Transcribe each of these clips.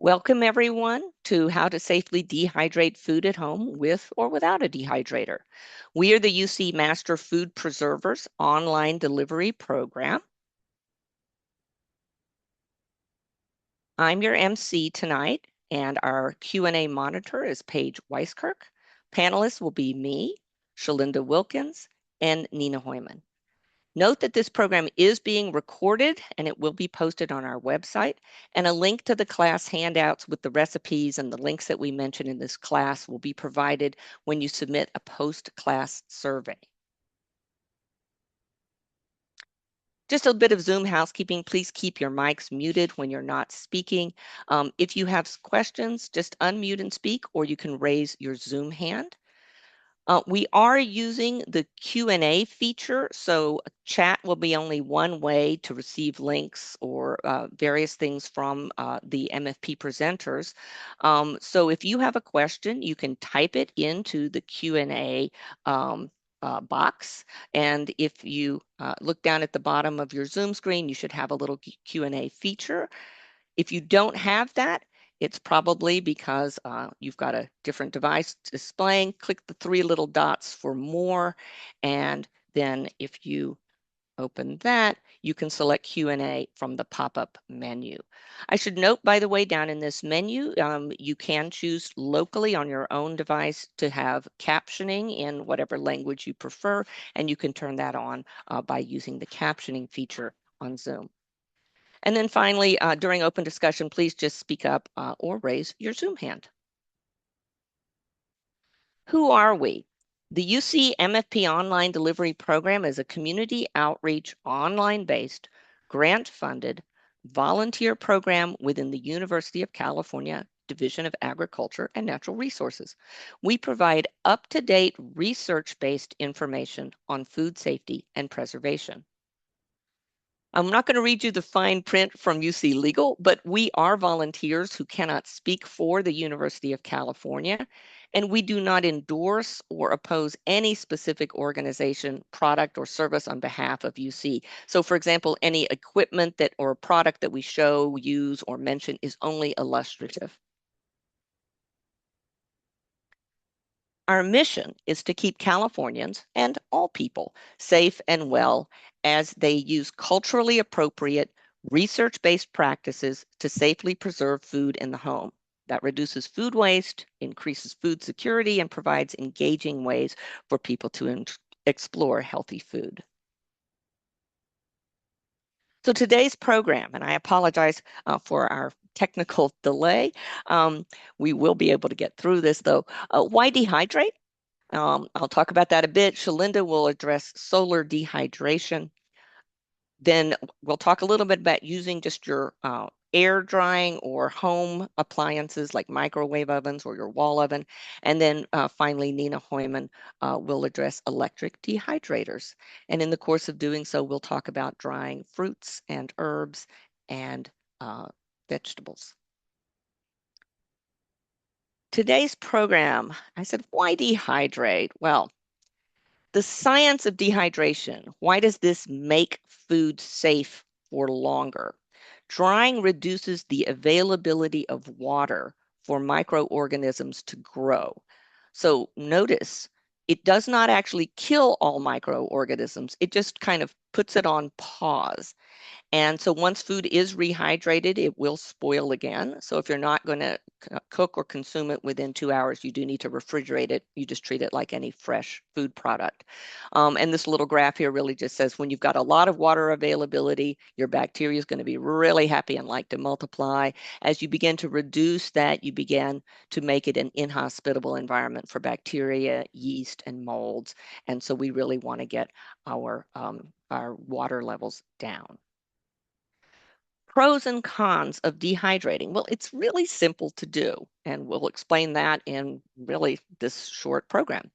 Welcome everyone to How to Safely Dehydrate Food at Home with or without a dehydrator. We are the UC Master Food Preservers online delivery program. I'm your MC tonight, and our Q&A monitor is Paige Weiskirk. Panelists will be me, Shalinda Wilkins, and Nina Hoyman. Note that this program is being recorded and it will be posted on our website, and a link to the class handouts with the recipes and the links that we mentioned in this class will be provided when you submit a post-class survey. Just a bit of Zoom housekeeping. Please keep your mics muted when you're not speaking. If you have questions, just unmute and speak, or you can raise your Zoom hand. We are using the Q&A feature, so chat will be only one way to receive links or various things from the MFP presenters. So if you have a question, you can type it into the Q&A box. And if you look down at the bottom of your Zoom screen, you should have a little Q&A feature. If you don't have that, it's probably because you've got a different device displaying. Click the three little dots for more. And then if you open that, you can select Q&A from the pop-up menu. I should note, by the way, down in this menu, you can choose locally on your own device to have captioning in whatever language you prefer, and you can turn that on by using the captioning feature on Zoom. And then finally, during open discussion, please just speak up or raise your Zoom hand. Who are we? The UC MFP Online Delivery Program is a community outreach, online-based, grant-funded, volunteer program within the University of California Division of Agriculture and Natural Resources. We provide up-to-date research-based information on food safety and preservation. I'm not going to read you the fine print from UC Legal, but we are volunteers who cannot speak for the University of California, and we do not endorse or oppose any specific organization, product, or service on behalf of UC. So for example, any equipment that or product that we show, use, or mention is only illustrative. Our mission is to keep Californians and all people safe and well as they use culturally appropriate, research-based practices to safely preserve food in the home. That reduces food waste, increases food security, and provides engaging ways for people to explore healthy food. So today's program, and I apologize for our technical delay, we will be able to get through this though. Why dehydrate? I'll talk about that a bit. Shalinda will address solar dehydration. Then we'll talk a little bit about using just your air drying or home appliances like microwave ovens or your wall oven. And then finally, Nina Hoyman will address electric dehydrators. And in the course of doing so, we'll talk about drying fruits and herbs and vegetables. Today's program, I said, why dehydrate? Well, the science of dehydration. Why does this make food safe for longer? Drying reduces the availability of water for microorganisms to grow. So notice, it does not actually kill all microorganisms. It just kind of puts it on pause. And so once food is rehydrated, it will spoil again. So if you're not going to cook or consume it within 2 hours, you do need to refrigerate it. You just treat it like any fresh food product. And this little graph here really just says when you've got a lot of water availability, your bacteria is going to be really happy and like to multiply. As you begin to reduce that, you begin to make it an inhospitable environment for bacteria, yeast, and molds. And so we really want to get our water levels down. Pros and cons of dehydrating. Well, it's really simple to do, and we'll explain that in really this short program.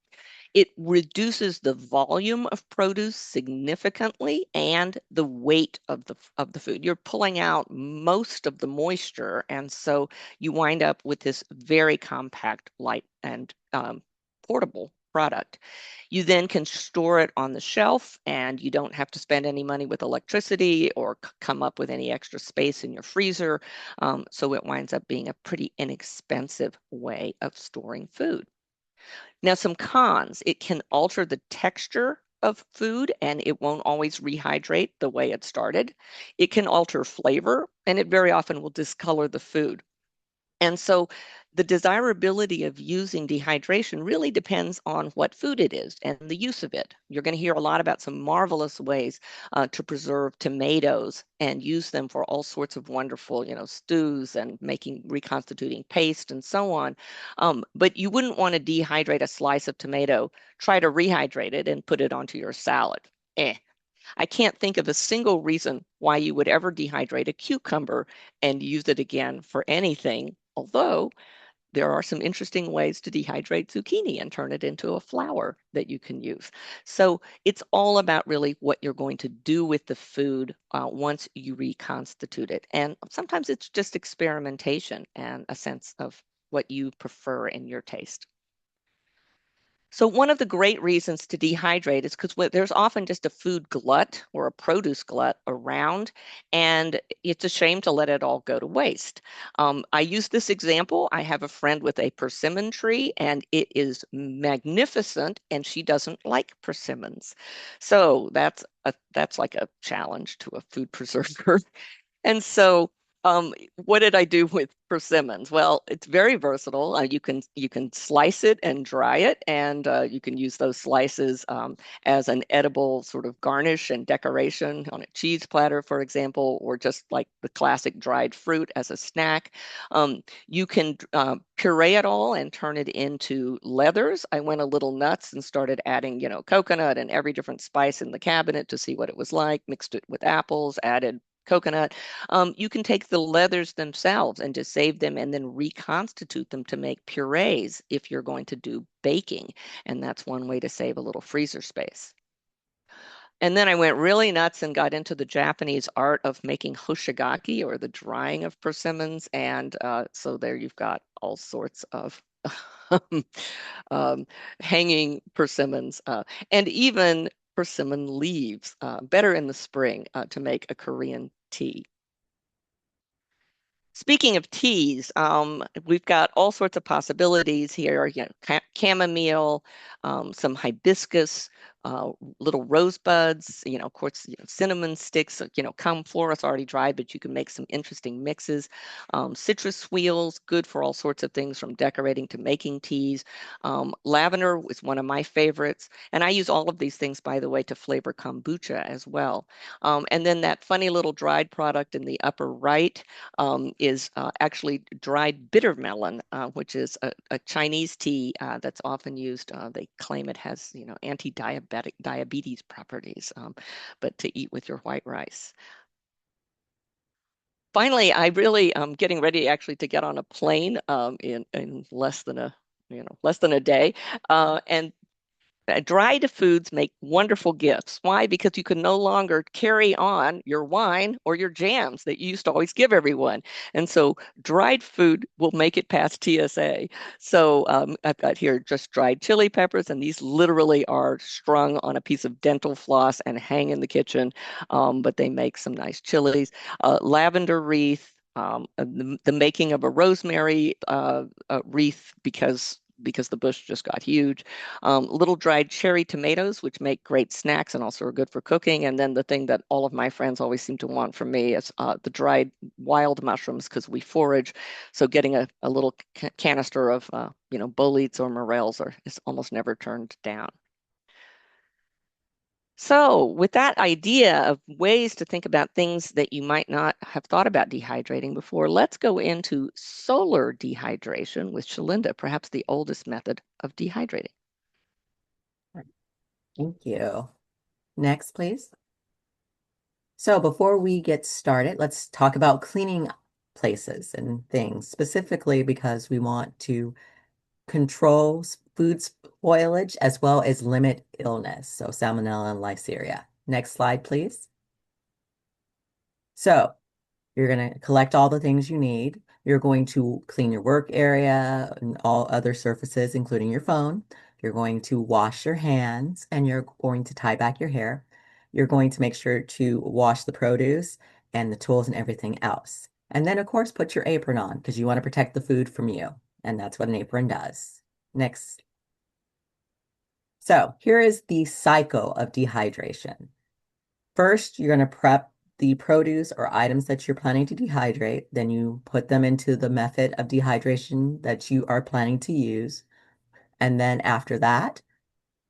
It reduces the volume of produce significantly and the weight of the food. You're pulling out most of the moisture, and so you wind up with this very compact, light, and portable product. You then can store it on the shelf and you don't have to spend any money with electricity or come up with any extra space in your freezer. So it winds up being a pretty inexpensive way of storing food. Now, some cons, it can alter the texture of food and it won't always rehydrate the way it started. It can alter flavor and it very often will discolor the food. And so the desirability of using dehydration really depends on what food it is and the use of it. You're going to hear a lot about some marvelous ways to preserve tomatoes and use them for all sorts of wonderful, stews and making reconstituting paste and so on. But you wouldn't want to dehydrate a slice of tomato, try to rehydrate it and put it onto your salad. Eh, I can't think of a single reason why you would ever dehydrate a cucumber and use it again for anything, although there are some interesting ways to dehydrate zucchini and turn it into a flour that you can use. So it's all about really what you're going to do with the food once you reconstitute it. And sometimes it's just experimentation and a sense of what you prefer in your taste. So one of the great reasons to dehydrate is because there's often just a food glut or a produce glut around, and it's a shame to let it all go to waste. I use this example. I have a friend with a persimmon tree, and it is magnificent, and she doesn't like persimmons. So that's like a challenge to a food preserver. And so, what did I do with persimmons? Well, it's very versatile. You can slice it and dry it, and you can use those slices as an edible sort of garnish and decoration on a cheese platter, for example, or just like the classic dried fruit as a snack. You can puree it all and turn it into leathers. I went a little nuts and started adding, coconut and every different spice in the cabinet to see what it was like. Mixed it with apples, added coconut. You can take the leathers themselves and just save them and then reconstitute them to make purees if you're going to do baking. And that's one way to save a little freezer space. And then I went really nuts and got into the Japanese art of making hoshigaki or the drying of persimmons. And so there you've got all sorts of um, hanging persimmons and even persimmon leaves, better in the spring to make a Korean tea. Speaking of teas, we've got all sorts of possibilities here. Chamomile, some hibiscus, uh, little rosebuds. Of course, cinnamon sticks. Camphor is already dried, but you can make some interesting mixes. Citrus wheels, good for all sorts of things, from decorating to making teas. Lavender is one of my favorites, and I use all of these things, by the way, to flavor kombucha as well. And then that funny little dried product in the upper right is actually dried bitter melon, which is a Chinese tea that's often used. They claim it has, anti-diabetic diabetes properties, but to eat with your white rice. Finally, I really am getting ready actually to get on a plane in less than a day, and dried foods make wonderful gifts. Why? Because you can no longer carry on your wine or your jams that you used to always give everyone. And so dried food will make it past TSA. So I've got here just dried chili peppers, and these literally are strung on a piece of dental floss and hang in the kitchen. But they make some nice chilies. Lavender wreath. The making of a rosemary wreath because the bush just got huge. Little dried cherry tomatoes, which make great snacks and also are good for cooking. And then the thing that all of my friends always seem to want from me is the dried wild mushrooms because we forage. So getting a little canister of, boletes or morels is almost never turned down. So, with that idea of ways to think about things that you might not have thought about dehydrating before, let's go into solar dehydration with Shalinda, perhaps the oldest method of dehydrating. Thank you. Next, please. So before we get started, let's talk about cleaning places and things, specifically because we want to control food spoilage as well as limit illness, so salmonella and listeria. Next slide, please. So you're going to collect all the things you need. You're going to clean your work area and all other surfaces, including your phone. You're going to wash your hands and you're going to tie back your hair. You're going to make sure to wash the produce and the tools and everything else. And then, of course, put your apron on because you want to protect the food from you. And that's what an apron does. Next. So here is the cycle of dehydration. First, you're going to prep the produce or items that you're planning to dehydrate. Then you put them into the method of dehydration that you are planning to use. And then after that,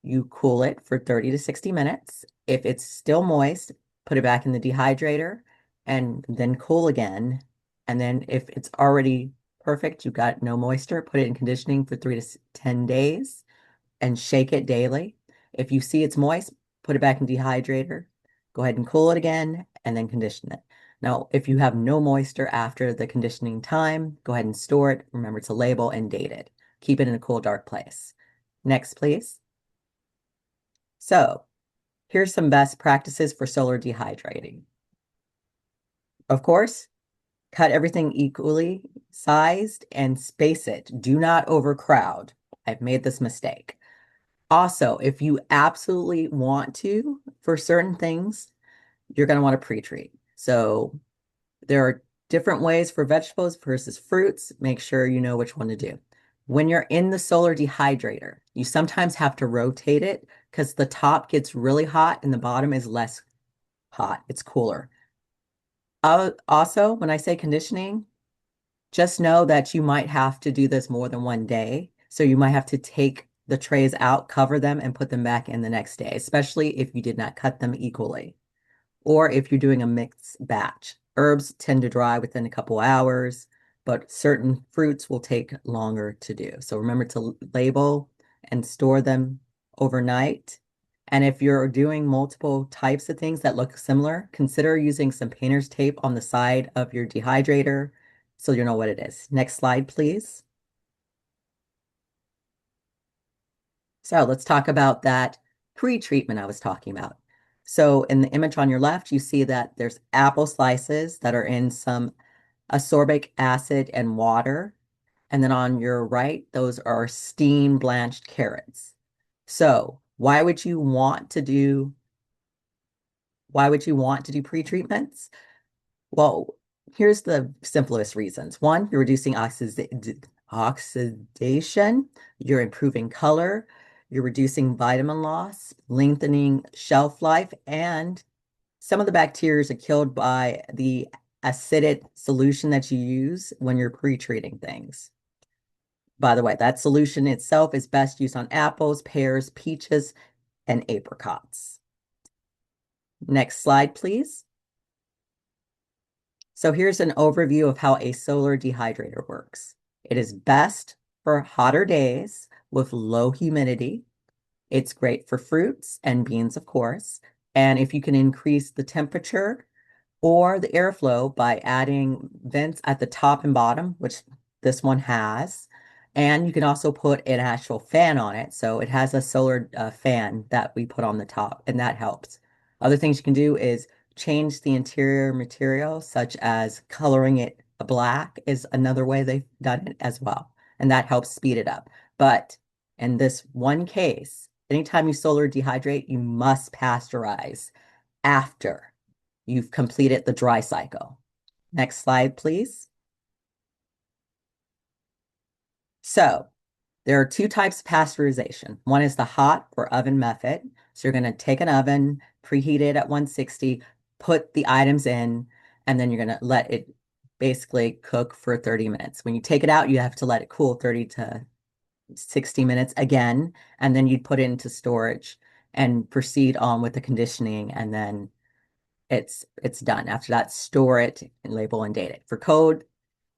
you cool it for 30 to 60 minutes. If it's still moist, put it back in the dehydrator and then cool again. And then if it's already perfect, you got no moisture, put it in conditioning for 3 to 10 days and shake it daily. If you see it's moist, put it back in dehydrator. Go ahead and cool it again and then condition it. Now, if you have no moisture after the conditioning time, go ahead and store it. Remember to label and date it. Keep it in a cool, dark place. Next, please. So here's some best practices for solar dehydrating. Of course, cut everything equally sized and space it. Do not overcrowd. I've made this mistake. Also, if you absolutely want to, for certain things, you're going to want to pre-treat. So there are different ways for vegetables versus fruits. Make sure you know which one to do. When you're in the solar dehydrator, you sometimes have to rotate it because the top gets really hot and the bottom is less hot. It's cooler. Also, when I say conditioning, just know that you might have to do this more than one day. So you might have to take the trays out, cover them, and put them back in the next day, especially if you did not cut them equally or if you're doing a mixed batch. Herbs tend to dry within a couple hours, but certain fruits will take longer to do. So remember to label and store them overnight. And if you're doing multiple types of things that look similar, consider using some painter's tape on the side of your dehydrator so you know what it is. Next slide, please. So let's talk about that pre-treatment I was talking about. So in the image on your left, you see that there's apple slices that are in some ascorbic acid and water. And then on your right, those are steam blanched carrots. So why would you want to do pre-treatments? Well, here's the simplest reasons. One, you're reducing oxidation, you're improving color, you're reducing vitamin loss, lengthening shelf life, and some of the bacteria are killed by the acidic solution that you use when you're pre-treating things. By the way, that solution itself is best used on apples, pears, peaches, and apricots. Next slide, please. So here's an overview of how a solar dehydrator works. It is best for hotter days with low humidity. It's great for fruits and beans, of course. And if you can increase the temperature or the airflow by adding vents at the top and bottom, which this one has. And you can also put an actual fan on it. So it has a solar fan that we put on the top, and that helps. Other things you can do is change the interior material, such as coloring it black is another way they've done it as well. And that helps speed it up. But in this one case, anytime you solar dehydrate, you must pasteurize after you've completed the dry cycle. Next slide, please. So there are two types of pasteurization. One is the hot or oven method. So you're going to take an oven, preheat it at 160, put the items in, and then you're going to let it basically cook for 30 minutes. When you take it out, you have to let it cool 30 to 60 minutes again, and then you'd put it into storage and proceed on with the conditioning, and then it's done. After that, store it and label and date it. For code,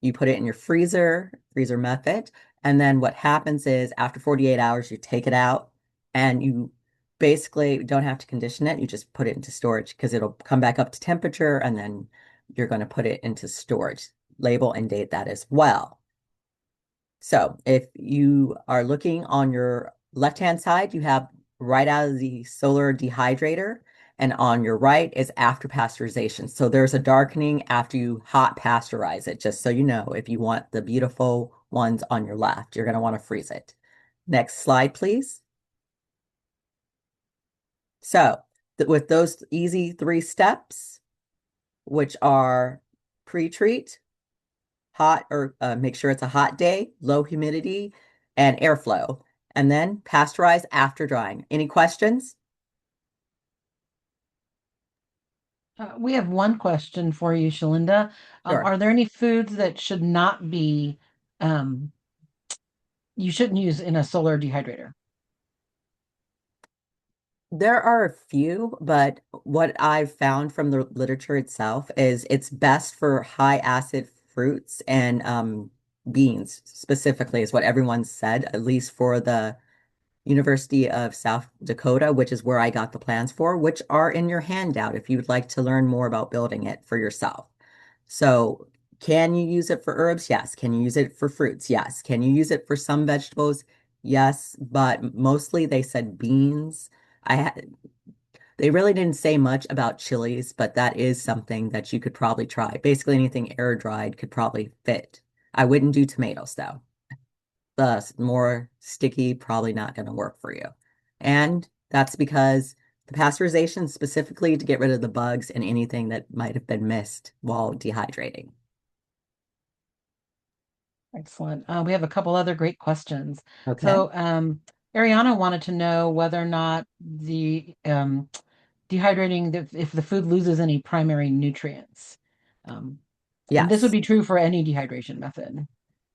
you put it in your freezer method, and then what happens is after 48 hours, you take it out and you basically don't have to condition it. You just put it into storage because it'll come back up to temperature and then you're going to put it into storage. Label and date that as well. So if you are looking on your left-hand side, you have right out of the solar dehydrator, and on your right is after pasteurization. So there's a darkening after you hot pasteurize it, just so you know, if you want the beautiful ones on your left, you're going to want to freeze it. Next slide, please. So, with those easy 3 steps, which are pre-treat, hot or make sure it's a hot day, low humidity, and airflow, and then pasteurize after drying. Any questions? We have one question for you, Shalinda. Sure. Are there any foods that should not be, um, you shouldn't use in a solar dehydrator? There are a few, but what I've found from the literature itself is it's best for high acid fruits and beans specifically, is what everyone said, at least for the University of South Dakota, which is where I got the plans for, which are in your handout if you would like to learn more about building it for yourself. So, can you use it for herbs? Yes. Can you use it for fruits? Yes. Can you use it for some vegetables? Yes. But mostly they said beans. I had They really didn't say much about chilies, but that is something that you could probably try. Basically, anything air dried could probably fit. I wouldn't do tomatoes though. The more sticky, probably not going to work for you. And that's because the pasteurization specifically to get rid of the bugs and anything that might have been missed while dehydrating. Excellent. We have a couple other great questions. Okay. So, Ariana wanted to know whether or not the dehydrating, if the food loses any primary nutrients. Um, and this would Yes. be true for any dehydration method.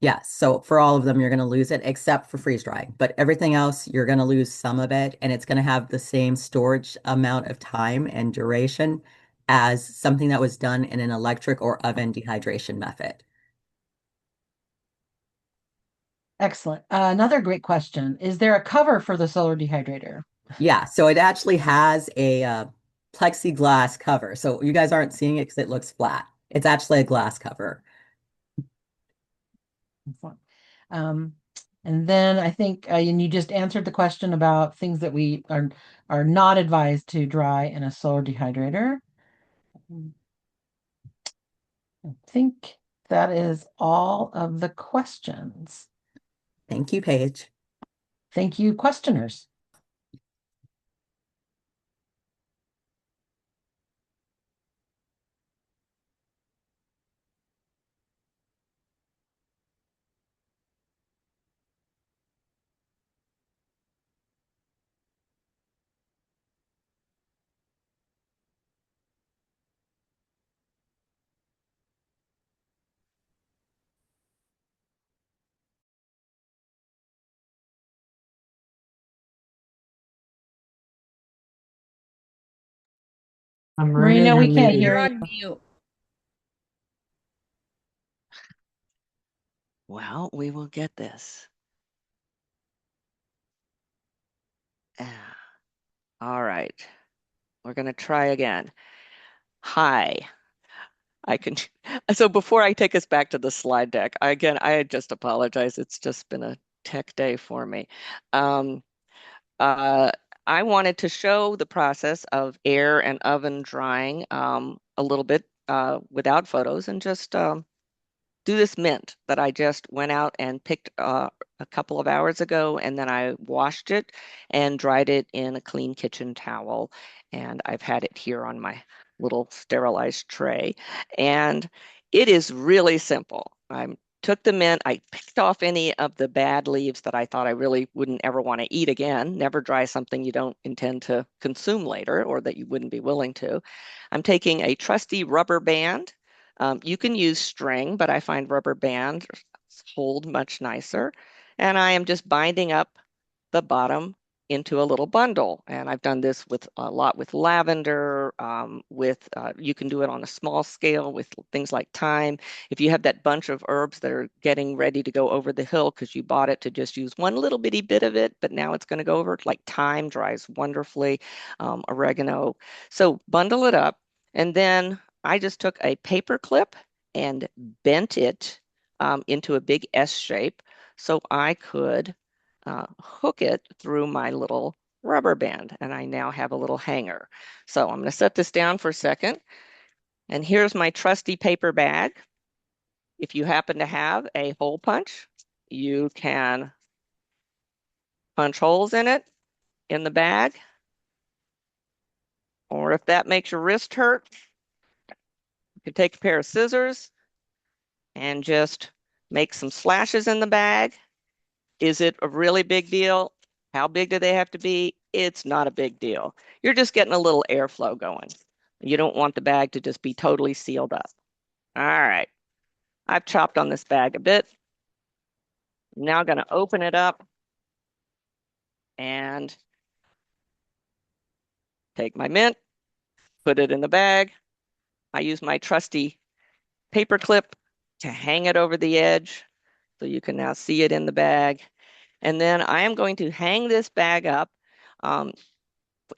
Yes. So for all of them, you're going to lose it except for freeze drying. But everything else, you're going to lose some of it, and it's going to have the same storage amount of time and duration as something that was done in an electric or oven dehydration method. Excellent. Another great question. Is there a cover for the solar dehydrator? Yeah. So it actually has a plexiglass cover. So you guys aren't seeing it because it looks flat. It's actually a glass cover. Excellent. Um, and then I think, and you just answered the question about things that we are not advised to dry in a solar dehydrator. I think that is all of the questions. Thank you, Paige. Thank you, questioners. Marina, Marina, you're we can't muted. hear You're you. on mute. Well, we will get this. Ah, all right. We're going to try again. Hi. I can. So before I take us back to the slide deck, I just apologize. It's just been a tech day for me. Um, uh, I wanted to show the process of air and oven drying a little bit without photos and just do this mint that I just went out and picked a couple of hours ago, and then I washed it and dried it in a clean kitchen towel. And I've had it here on my little sterilized tray. And it is really simple. I took the mint, I picked off any of the bad leaves that I thought I really wouldn't ever want to eat again. Never dry something you don't intend to consume later or that you wouldn't be willing to. I'm taking a trusty rubber band. You can use string, but I find rubber bands hold much nicer. And I am just binding up the bottom into a little bundle. And I've done this with a lot with lavender, you can do it on a small scale with things like thyme. If you have that bunch of herbs that are getting ready to go over the hill because you bought it to just use one little bitty bit of it, but now it's going to go over, like thyme dries wonderfully, oregano. So bundle it up. And then I just took a paper clip and bent it into a big S shape so I could hook it through my little rubber band. And I now have a little hanger. So I'm going to set this down for a second. And here's my trusty paper bag. If you happen to have a hole punch, you can punch holes in it in the bag Or if that makes your wrist hurt, you can take a pair of scissors and just make some slashes in the bag. Is it a really big deal? How big do they have to be? It's not a big deal. You're just getting a little airflow going. You don't want the bag to just be totally sealed up. All right. I've chopped on this bag a bit. I'm now going to open it up and take my mint, put it in the bag. I use my trusty paper clip to hang it over the edge so you can now see it in the bag. And then I am going to hang this bag up, um,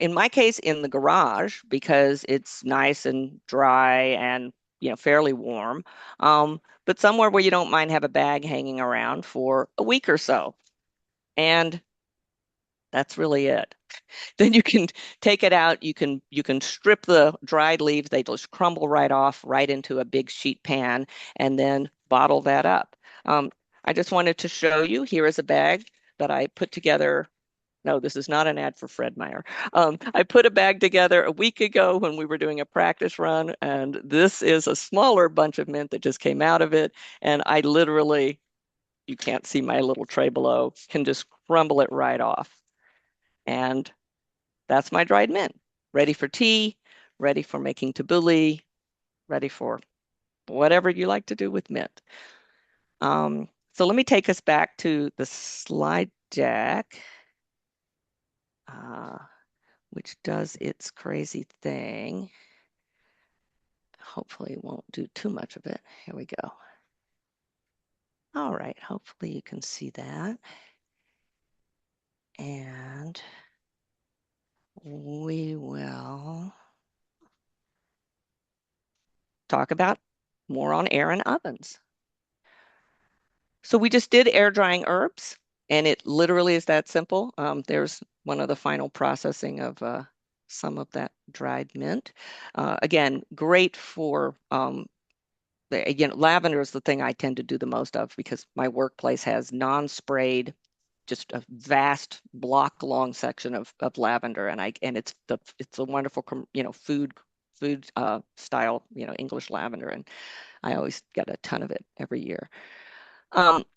in my case, in the garage because it's nice and dry and fairly warm. But somewhere where you don't mind have a bag hanging around for a week or so. And that's really it. Then you can take it out. You can strip the dried leaves. They just crumble right off right into a big sheet pan and then bottle that up. Um, I just wanted to show you, here is a bag that I put together. No, this is not an ad for Fred Meyer. I put a bag together a week ago when we were doing a practice run, and this is a smaller bunch of mint that just came out of it. And I literally, you can't see my little tray below, can just crumble it right off. And that's my dried mint, ready for tea, ready for making tabbouleh, ready for whatever you like to do with mint. So let me take us back to the slide deck, uh, which does its crazy thing. Hopefully it won't do too much of it. Here we go. All right, hopefully you can see that. And we will talk about more on air and ovens. So we just did air drying herbs, and it literally is that simple. There's one of the final processing of some of that dried mint. Again, great for lavender is the thing I tend to do the most of because my workplace has non-sprayed, just a vast block long section of lavender, and it's a wonderful food style English lavender, and I always get a ton of it every year.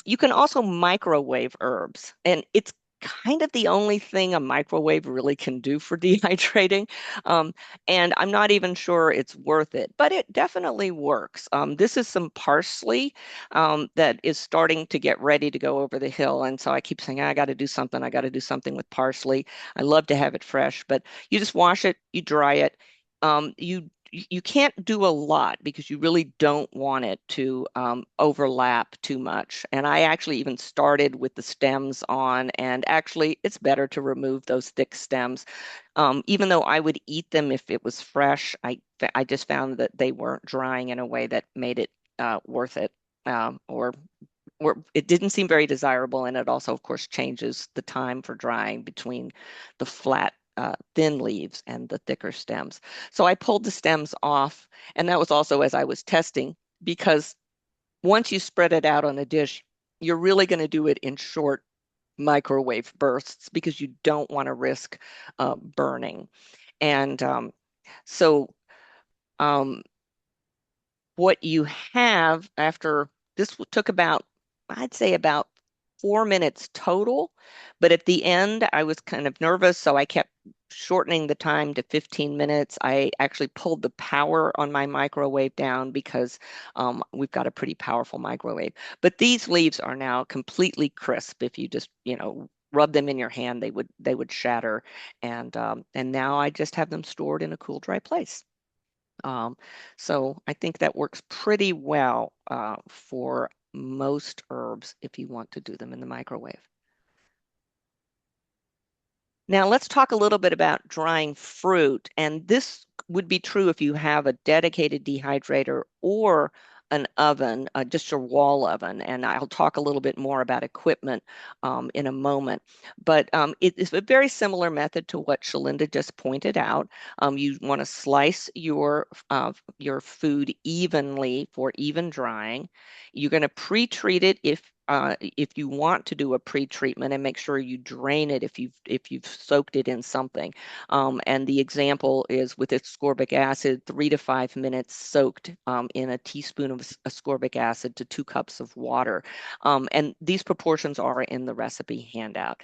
You can also microwave herbs, and it's kind of the only thing a microwave really can do for dehydrating. Um, and I'm not even sure it's worth it, but it definitely works. This is some parsley that is starting to get ready to go over the hill. And so I keep saying, I got to do something. I got to do something with parsley. I love to have it fresh, but you just wash it, you dry it. You can't do a lot because you really don't want it to overlap too much. And I actually even started with the stems on, and actually it's better to remove those thick stems. Even though I would eat them if it was fresh, I just found that they weren't drying in a way that made it worth it. Or it didn't seem very desirable, and it also, of course, changes the time for drying between the flat, thin leaves and the thicker stems. So I pulled the stems off, and that was also as I was testing, because once you spread it out on a dish, you're really going to do it in short microwave bursts because you don't want to risk burning. And so um, what you have after this took about, I'd say about 4 minutes total. But at the end, I was kind of nervous, so I kept shortening the time to 15 minutes. I actually pulled the power on my microwave down because we've got a pretty powerful microwave. But these leaves are now completely crisp. If you just, rub them in your hand, they would shatter. And now I just have them stored in a cool, dry place. Um, so I think that works pretty well for most herbs if you want to do them in the microwave. Now let's talk a little bit about drying fruit. And this would be true if you have a dedicated dehydrator or an oven, just a wall oven. And I'll talk a little bit more about equipment in a moment. But it is a very similar method to what Shalinda just pointed out. You want to slice your food evenly for even drying. You're going to pre-treat it if you want to do a pre-treatment, and make sure you drain it if you've soaked it in something. And the example is with ascorbic acid, 3 to 5 minutes soaked in a teaspoon of ascorbic acid to 2 cups of water. And these proportions are in the recipe handout.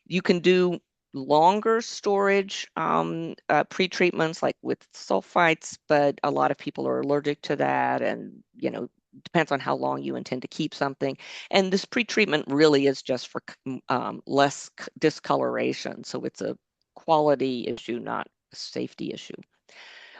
You can do longer storage pre-treatments like with sulfites, but a lot of people are allergic to that, and depends on how long you intend to keep something. And this pre-treatment really is just for less discoloration, so it's a quality issue, not a safety issue.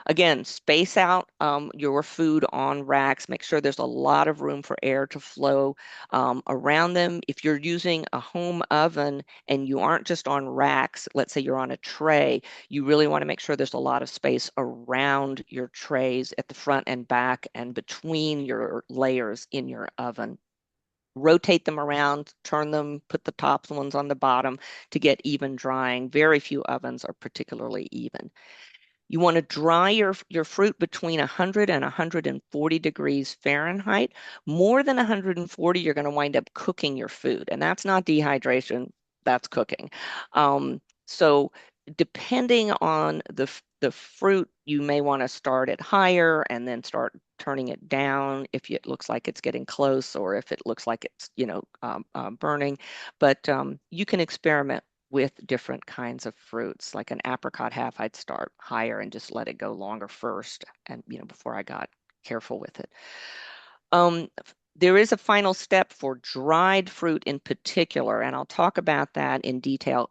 Again, space out your food on racks. Make sure there's a lot of room for air to flow around them. If you're using a home oven and you aren't just on racks, let's say you're on a tray, you really want to make sure there's a lot of space around your trays at the front and back and between your layers in your oven. Rotate them around, turn them, put the top ones on the bottom to get even drying. Very few ovens are particularly even. You want to dry your fruit between 100 and 140 degrees Fahrenheit. More than 140, you're going to wind up cooking your food. And that's not dehydration, that's cooking. So depending on the fruit, you may want to start it higher and then start turning it down if it looks like it's getting close, or if it looks like it's, burning. But you can experiment with different kinds of fruits. Like an apricot half, I'd start higher and just let it go longer first, and before I got careful with it. Um, there is a final step for dried fruit in particular, and I'll talk about that in detail.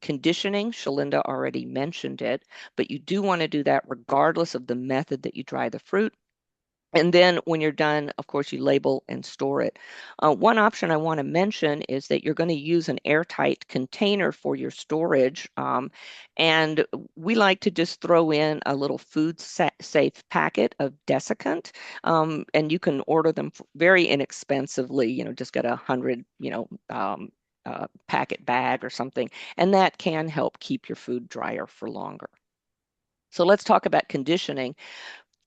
Conditioning, Shalinda already mentioned it, but you do want to do that regardless of the method that you dry the fruit. And then when you're done, of course, you label and store it. One option I want to mention is that you're going to use an airtight container for your storage. And we like to just throw in a little food safe packet of desiccant. And you can order them very inexpensively, just get 100, packet bag or something. And that can help keep your food drier for longer. So let's talk about conditioning.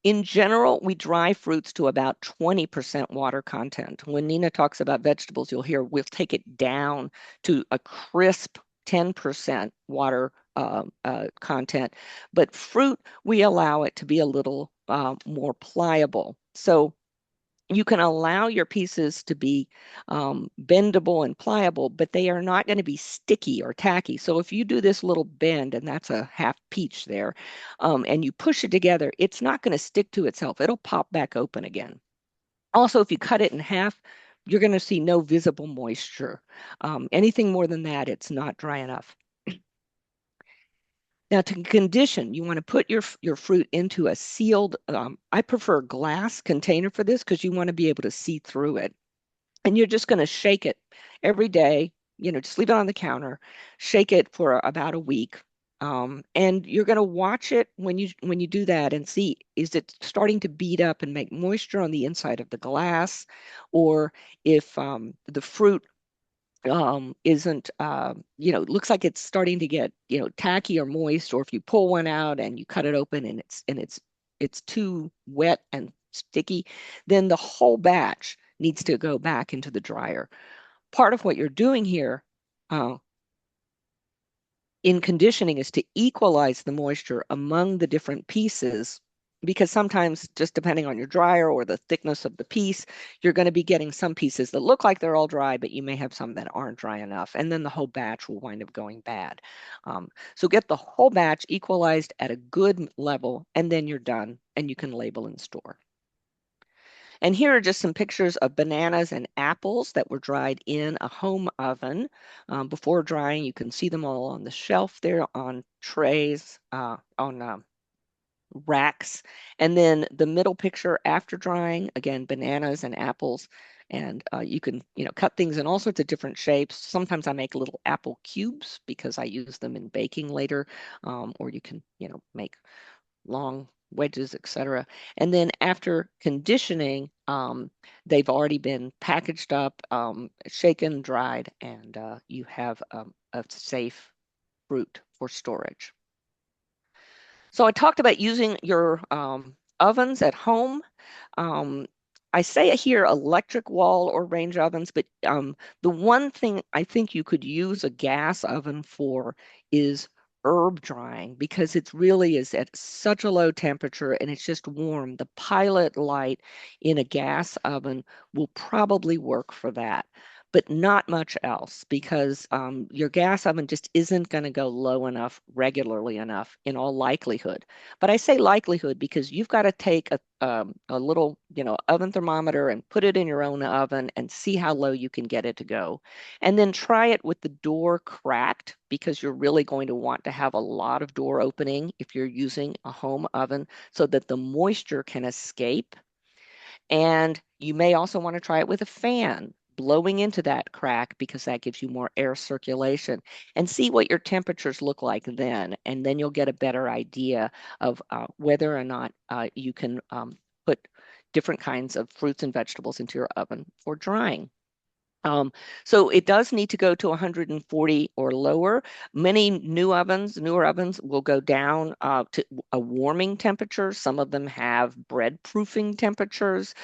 In general, we dry fruits to about 20% water content. When Nina talks about vegetables, you'll hear we'll take it down to a crisp 10% water content. But fruit, we allow it to be a little more pliable. So you can allow your pieces to be bendable and pliable, but they are not going to be sticky or tacky. So if you do this little bend, and that's a half peach there, and you push it together, it's not going to stick to itself. It'll pop back open again. Also, if you cut it in half, you're going to see no visible moisture. Anything more than that, it's not dry enough. Now, to condition, you want to put your fruit into a sealed, I prefer glass container for this because you want to be able to see through it. And you're just going to shake it every day, just leave it on the counter, shake it for about a week. And you're going to watch it when you do that and see, is it starting to bead up and make moisture on the inside of the glass, or if the fruit isn't looks like it's starting to get tacky or moist, or if you pull one out and you cut it open and it's too wet and sticky, then the whole batch needs to go back into the dryer. Part of what you're doing here uh, in conditioning is to equalize the moisture among the different pieces, because sometimes, just depending on your dryer or the thickness of the piece, you're going to be getting some pieces that look like they're all dry, but you may have some that aren't dry enough, and then the whole batch will wind up going bad. So get the whole batch equalized at a good level, and then you're done, and you can label and store. And here are just some pictures of bananas and apples that were dried in a home oven. Before drying, you can see them all on the shelf there on trays, on racks. And then the middle picture after drying, again, bananas and apples. And you can, cut things in all sorts of different shapes. Sometimes I make little apple cubes because I use them in baking later. Or you can, make long wedges, etc. And then after conditioning, they've already been packaged up, shaken, dried, and you have a safe fruit for storage. So I talked about using your ovens at home. Um, I say here electric wall or range ovens, but the one thing I think you could use a gas oven for is herb drying because it really is at such a low temperature and it's just warm. The pilot light in a gas oven will probably work for that, but not much else because your gas oven just isn't going to go low enough regularly enough in all likelihood. But I say likelihood because you've got to take a little, oven thermometer and put it in your own oven and see how low you can get it to go. And then try it with the door cracked because you're really going to want to have a lot of door opening if you're using a home oven so that the moisture can escape. And you may also want to try it with a fan blowing into that crack because that gives you more air circulation and see what your temperatures look like then. And then you'll get a better idea of whether or not you can put different kinds of fruits and vegetables into your oven for drying. Um, so it does need to go to 140 or lower. Many newer ovens will go down to a warming temperature. Some of them have bread proofing temperatures.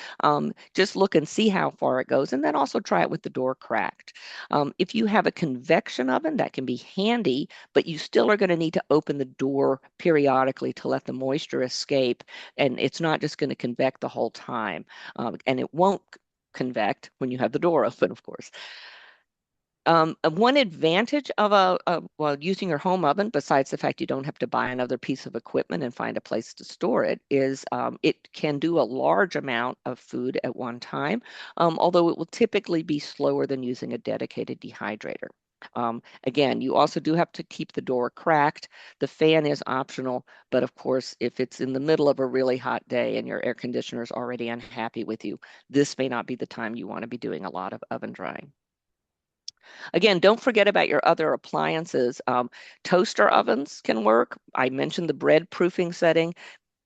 Just look and see how far it goes, and then also try it with the door cracked. If you have a convection oven, that can be handy, but you still are going to need to open the door periodically to let the moisture escape, and it's not just going to convect the whole time. And it won't convect when you have the door open, of course. One advantage of well, using your home oven, besides the fact you don't have to buy another piece of equipment and find a place to store it, is it can do a large amount of food at one time, although it will typically be slower than using a dedicated dehydrator. Again, you also do have to keep the door cracked. The fan is optional, but of course, if it's in the middle of a really hot day and your air conditioner is already unhappy with you, this may not be the time you want to be doing a lot of oven drying. Again, don't forget about your other appliances. Toaster ovens can work. I mentioned the bread proofing setting.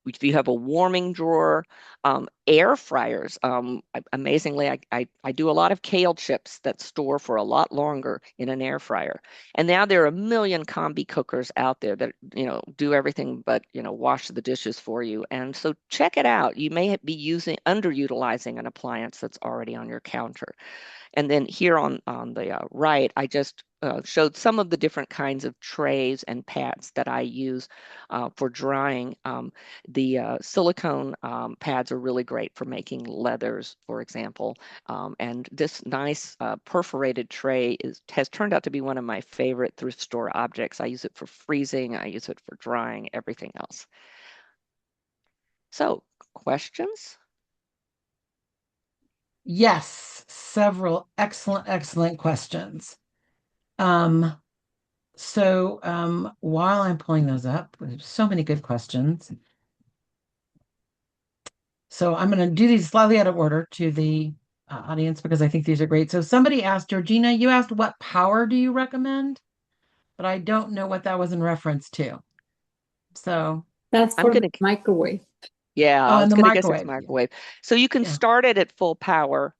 If you have a warming drawer, air fryers, amazingly, I do a lot of kale chips that store for a lot longer in an air fryer. And now there are a million combi cookers out there that, do everything but, wash the dishes for you. And so check it out. You may be underutilizing an appliance that's already on your counter. And then here on the right, I just showed some of the different kinds of trays and pads that I use for drying. The silicone pads are really great for making leathers, for example. And this nice perforated tray has turned out to be one of my favorite thrift store objects. I use it for freezing, I use it for drying, everything else. So, questions? Yes, several excellent questions. Um, while I'm pulling those up, there's so many good questions. So I'm going to do these slightly out of order to the audience because I think these are great. So somebody asked, Georgina, you asked what power do you recommend? But I don't know what that was in reference to. So, That's I'm for going the to microwave. Yeah, oh, I and was the going to guess it's microwave. Yeah. microwave. So you can Yeah. start it at full power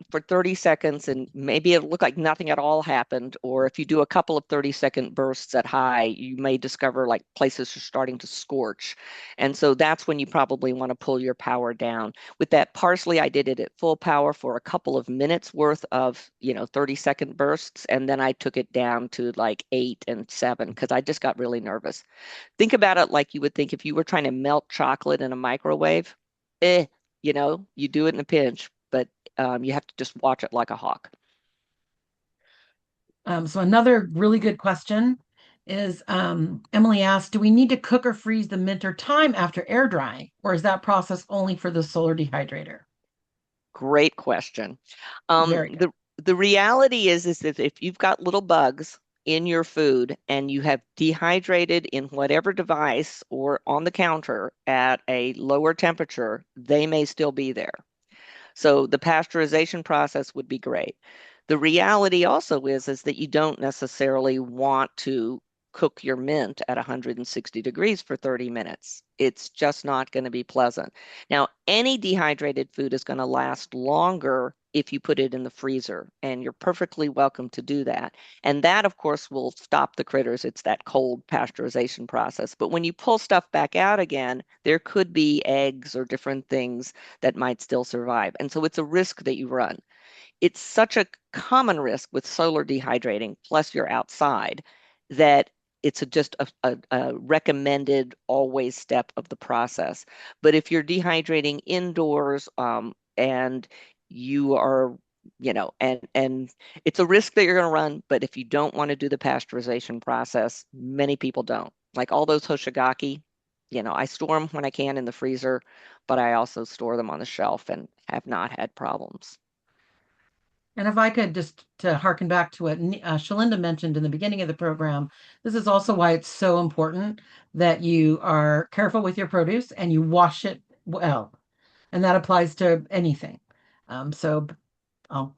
for 30 seconds and maybe it'll look like nothing at all happened. Or if you do a couple of 30-second bursts at high, you may discover like places are starting to scorch. And so that's when you probably want to pull your power down. With that parsley, I did it at full power for a couple of minutes worth of, 30-second bursts. And then I took it down to like 8 and 7 because I just got really nervous. Think about it like you would think if you were trying to melt chocolate in a microwave. Eh, you do it in a pinch, but you have to just watch it like a hawk. So another really good question is Emily asked, do we need to cook or freeze the mint or thyme after air drying, or is that process only for the solar dehydrator? Great question. Very good. The reality is that if you've got little bugs in your food and you have dehydrated in whatever device or on the counter at a lower temperature, they may still be there. So the pasteurization process would be great. The reality also is that you don't necessarily want to cook your mint at 160 degrees for 30 minutes. It's just not going to be pleasant. Now, any dehydrated food is going to last longer if you put it in the freezer, and you're perfectly welcome to do that. And that, of course, will stop the critters. It's that cold pasteurization process. But when you pull stuff back out again, there could be eggs or different things that might still survive. And so it's a risk that you run. It's such a common risk with solar dehydrating, plus you're outside, that it's just a recommended always step of the process. But if you're dehydrating indoors, and you are, and it's a risk that you're going to run, but if you don't want to do the pasteurization process, many people don't. Like all those Hoshigaki, I store them when I can in the freezer, but I also store them on the shelf and have not had problems. And if I could just to harken back to what Shalinda mentioned in the beginning of the program, this is also why it's so important that you are careful with your produce and you wash it well. And that applies to anything. So I'll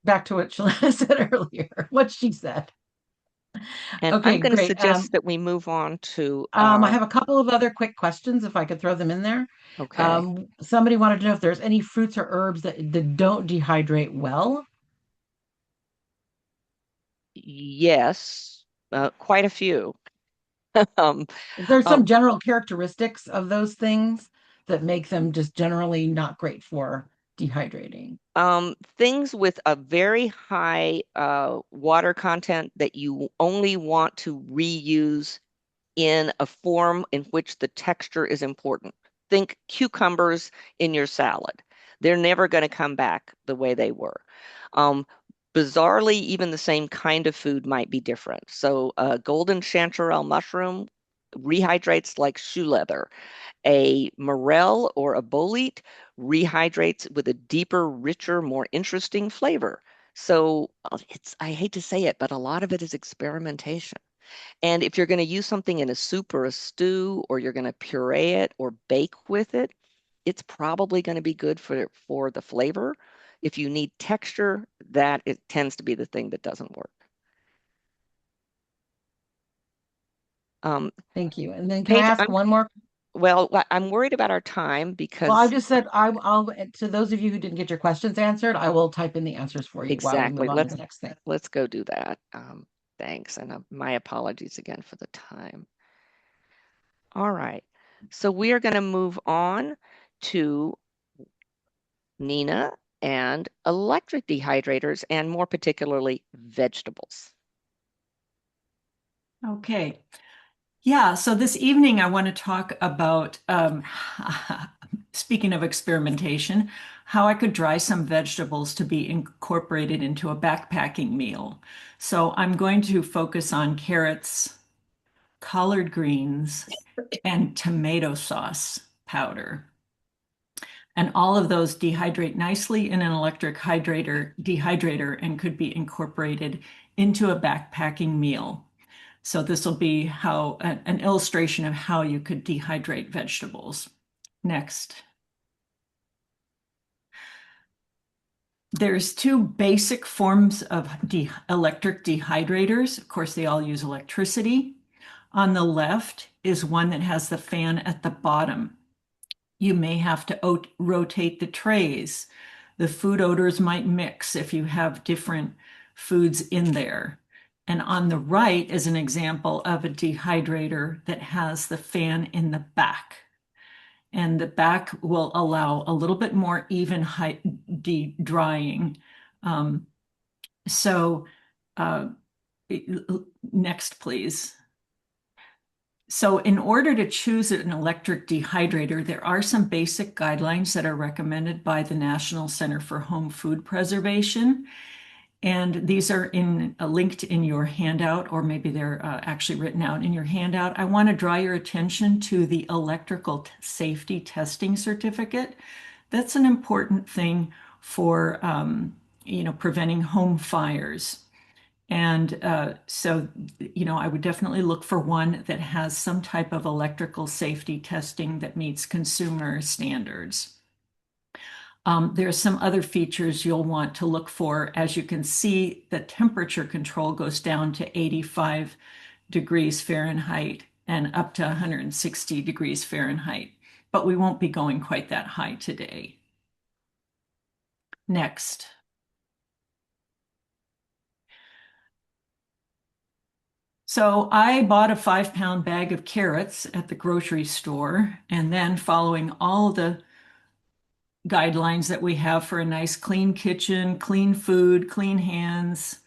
back to what Shalinda said earlier, what she said. And I'm Okay, going to great. suggest that we move on to I our, have a couple of other quick questions if I could throw them in there. okay, Somebody wanted to know if there's any fruits or herbs that don't dehydrate well. yes, quite a few. Um, Is there um, some general characteristics of those things that make them just generally not great for dehydrating? things with a very high water content that you only want to reuse in a form in which the texture is important. Think cucumbers in your salad. They're never going to come back the way they were. Um, Bizarrely, even the same kind of food might be different. So, golden chanterelle mushroom rehydrates like shoe leather. A morel or a bolete rehydrates with a deeper, richer, more interesting flavor. So, I hate to say it, but a lot of it is experimentation. And if you're going to use something in a soup or a stew, or you're going to puree it or bake with it, it's probably going to be good for the flavor. If you need texture, that it tends to be the thing that doesn't work. Um, Thank you. And then can I Paige, ask one more? I'm worried about our time Well, I because just said I'll to those of you who didn't get your questions answered, I will type in the answers for you while we exactly. move on to the next thing. Let's go do that. Thanks, and my apologies again for the time. All right. So we are going to move on to Nina and electric dehydrators, and more particularly vegetables. Okay. Yeah, so this evening I want to talk about, speaking of experimentation, how I could dry some vegetables to be incorporated into a backpacking meal. So I'm going to focus on carrots, collard greens, and tomato sauce powder. And all of those dehydrate nicely in an electric dehydrator and could be incorporated into a backpacking meal. So this will be how an illustration of how you could dehydrate vegetables. Next. There's two basic forms of electric dehydrators. Of course, they all use electricity. On the left is one that has the fan at the bottom. You may have to rotate the trays. The food odors might mix if you have different foods in there. And on the right is an example of a dehydrator that has the fan in the back. And the back will allow a little bit more even drying. Um, so uh, next, please. So in order to choose an electric dehydrator, there are some basic guidelines that are recommended by the National Center for Home Food Preservation. And these are linked in your handout, or maybe they're actually written out in your handout. I want to draw your attention to the electrical safety testing certificate. That's an important thing for preventing home fires. And so, I would definitely look for one that has some type of electrical safety testing that meets consumer standards. There's some other features you'll want to look for. As you can see, the temperature control goes down to 85 degrees Fahrenheit and up to 160 degrees Fahrenheit, but we won't be going quite that high today. Next. So I bought a 5-pound bag of carrots at the grocery store, and then following all the guidelines that we have for a nice clean kitchen, clean food, clean hands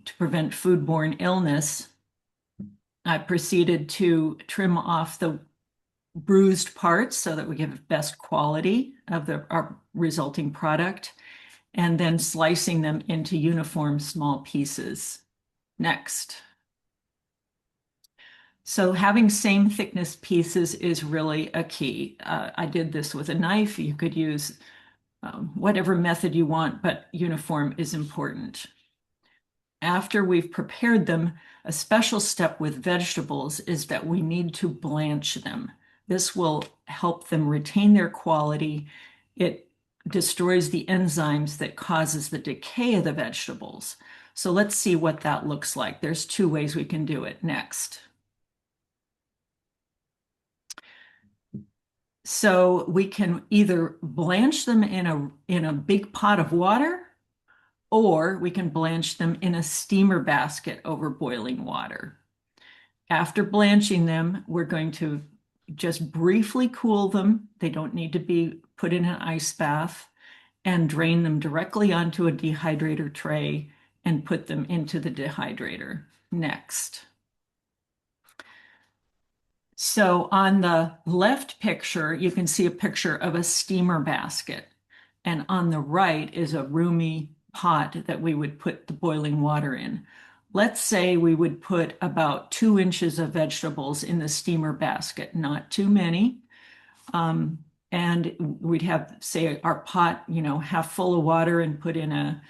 to prevent foodborne illness, I proceeded to trim off the bruised parts so that we get best quality of our resulting product, and then slicing them into uniform small pieces. Next. So having same thickness pieces is really a key. I did this with a knife. You could use whatever method you want, but uniform is important. After we've prepared them, a special step with vegetables is that we need to blanch them. This will help them retain their quality. It destroys the enzymes that causes the decay of the vegetables. So let's see what that looks like. There's 2 ways we can do it. Next. So we can either blanch them in a big pot of water, or we can blanch them in a steamer basket over boiling water. After blanching them, we're going to just briefly cool them. They don't need to be put in an ice bath, and drain them directly onto a dehydrator tray and put them into the dehydrator. Next. So on the left picture, you can see a picture of a steamer basket. And on the right is a roomy pot that we would put the boiling water in. Let's say we would put about 2 inches of vegetables in the steamer basket, not too many. And we'd have, say, our pot, half full of water, and put in a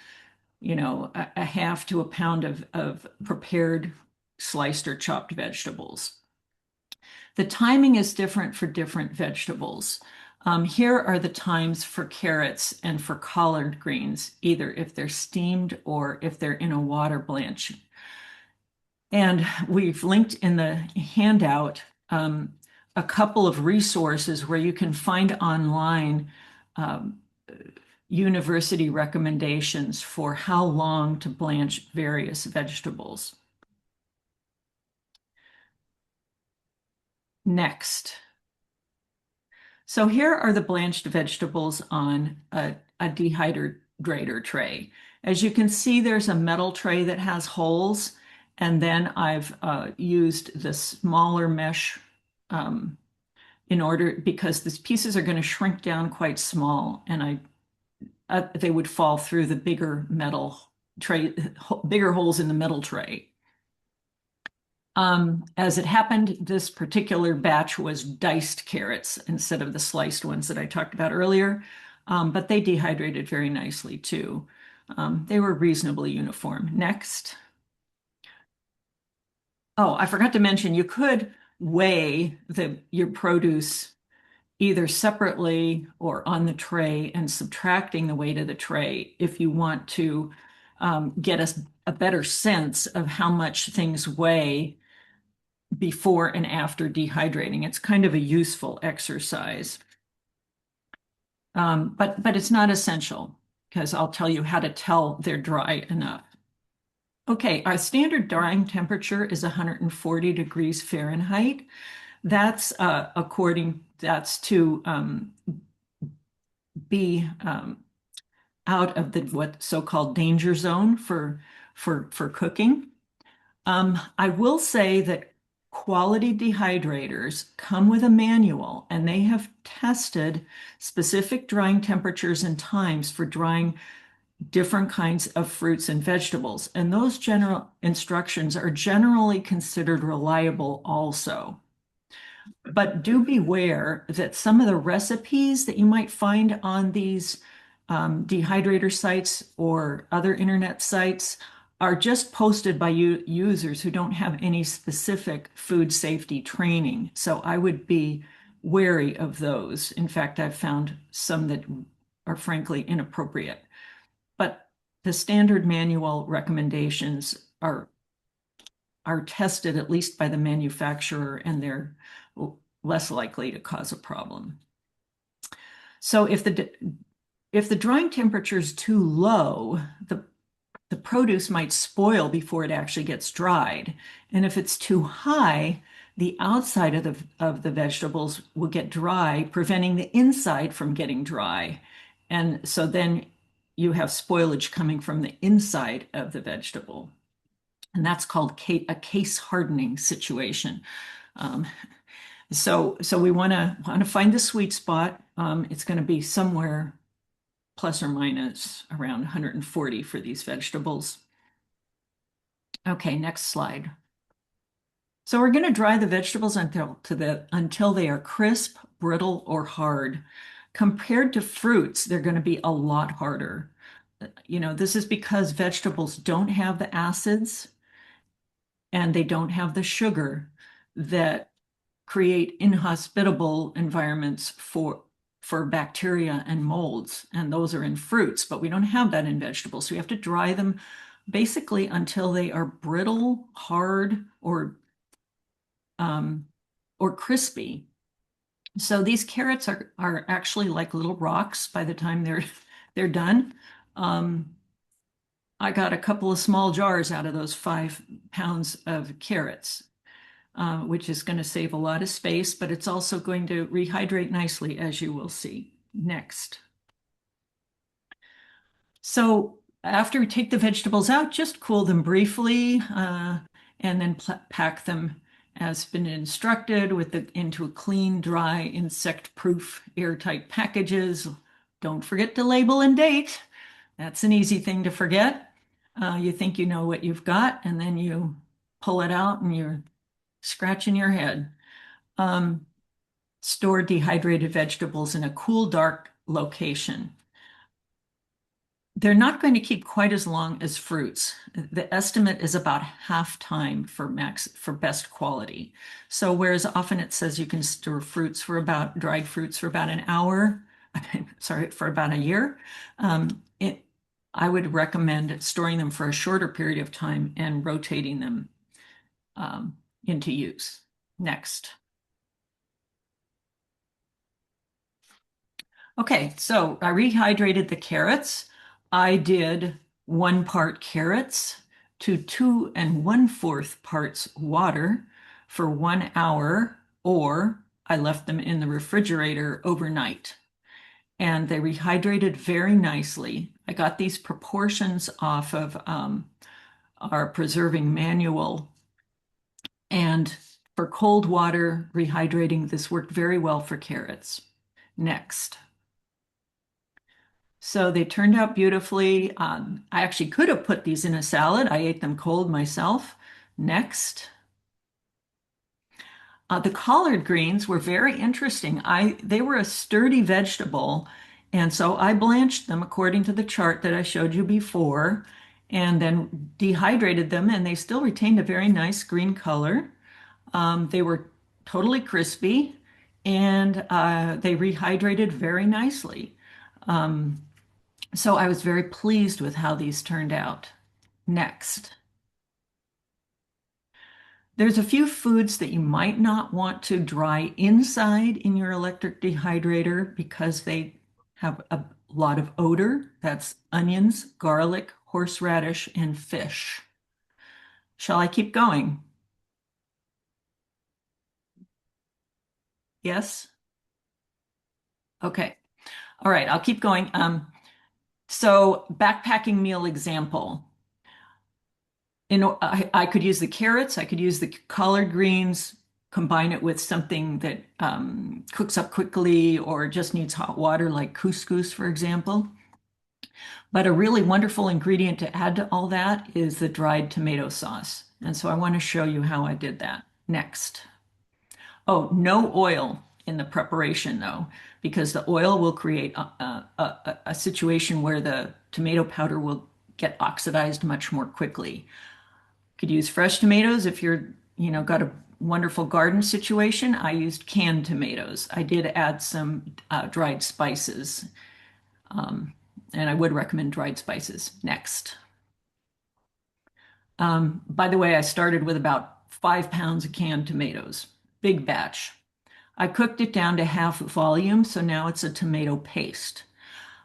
half to a pound of prepared sliced or chopped vegetables. The timing is different for different vegetables. Here are the times for carrots and for collard greens, either if they're steamed or if they're in a water blanch. And we've linked in the handout a couple of resources where you can find online university recommendations for how long to blanch various vegetables. Next. So here are the blanched vegetables on a dehydrator tray. As you can see, there's a metal tray that has holes, and then I've used the smaller mesh because these pieces are going to shrink down quite small, and they would fall through the bigger metal tray, bigger holes in the metal tray. As it happened, this particular batch was diced carrots instead of the sliced ones that I talked about earlier, but they dehydrated very nicely too. They were reasonably uniform. Next. Oh, I forgot to mention, you could weigh your produce either separately or on the tray and subtracting the weight of the tray if you want to get a better sense of how much things weigh before and after dehydrating. It's kind of a useful exercise. But it's not essential, because I'll tell you how to tell they're dry enough. Okay, our standard drying temperature is 140 degrees Fahrenheit. That's to be out of the what so-called danger zone for cooking. I will say that quality dehydrators come with a manual, and they have tested specific drying temperatures and times for drying different kinds of fruits and vegetables. And those general instructions are generally considered reliable also. But do beware that some of the recipes that you might find on these dehydrator sites or other internet sites are just posted by users who don't have any specific food safety training. So I would be wary of those. In fact, I've found some that are frankly inappropriate. But the standard manual recommendations are are tested at least by the manufacturer, and they're less likely to cause a problem. So if the drying temperature is too low, the produce might spoil before it actually gets dried. And if it's too high, the outside of the vegetables will get dry, preventing the inside from getting dry. And so then you have spoilage coming from the inside of the vegetable. And that's called a case hardening situation. Um, so we want to find the sweet spot. It's going to be somewhere plus or minus around 140 for these vegetables. Okay, next slide. So we're going to dry the vegetables until they are crisp, brittle, or hard. Compared to fruits, they're going to be a lot harder. This is because vegetables don't have the acids and they don't have the sugar that create inhospitable environments for bacteria and molds, and those are in fruits, but we don't have that in vegetables. So we have to dry them basically until they are brittle, hard, or crispy. So these carrots are actually like little rocks by the time they're done. I got a couple of small jars out of those 5 pounds of carrots, which is going to save a lot of space, but it's also going to rehydrate nicely, as you will see. Next. So after we take the vegetables out, just cool them briefly, and then pack them as been instructed into a clean, dry, insect-proof, airtight packages. Don't forget to label and date. That's an easy thing to forget. You think you know what you've got, and then you pull it out and you're scratching your head. Store dehydrated vegetables in a cool, dark location. They're not going to keep quite as long as fruits. The estimate is about half time for best quality. So whereas often it says you can store dried fruits for about an hour, sorry, for about a year, I would recommend storing them for a shorter period of time and rotating them into use. Next. Okay, so I rehydrated the carrots. I did 1 part carrots to 2 1/4 parts water for 1 hour, or I left them in the refrigerator overnight. And they rehydrated very nicely. I got these proportions off of our preserving manual. And for cold water rehydrating, this worked very well for carrots. Next. So they turned out beautifully. I actually could have put these in a salad. I ate them cold myself. Next. The collard greens were very interesting. They were a sturdy vegetable, and so I blanched them according to the chart that I showed you before, and then dehydrated them, and they still retained a very nice green color. They were totally crispy, and they rehydrated very nicely. So I was very pleased with how these turned out. Next. There's a few foods that you might not want to dry inside in your electric dehydrator because they have a lot of odor. That's onions, garlic, horseradish, and fish. Shall I keep going? Yes? Okay. All right, I'll keep going. So backpacking meal example. I could use the carrots, I could use the collard greens, combine it with something that cooks up quickly or just needs hot water, like couscous, for example. But a really wonderful ingredient to add to all that is the dried tomato sauce. And so I want to show you how I did that. Next. Oh, no oil in the preparation, though, because the oil will create a situation where the tomato powder will get oxidized much more quickly. Could use fresh tomatoes if got a wonderful garden situation. I used canned tomatoes. I did add some dried spices, and I would recommend dried spices. Next. By the way, I started with about 5 pounds of canned tomatoes, big batch. I cooked it down to half volume, so now it's a tomato paste.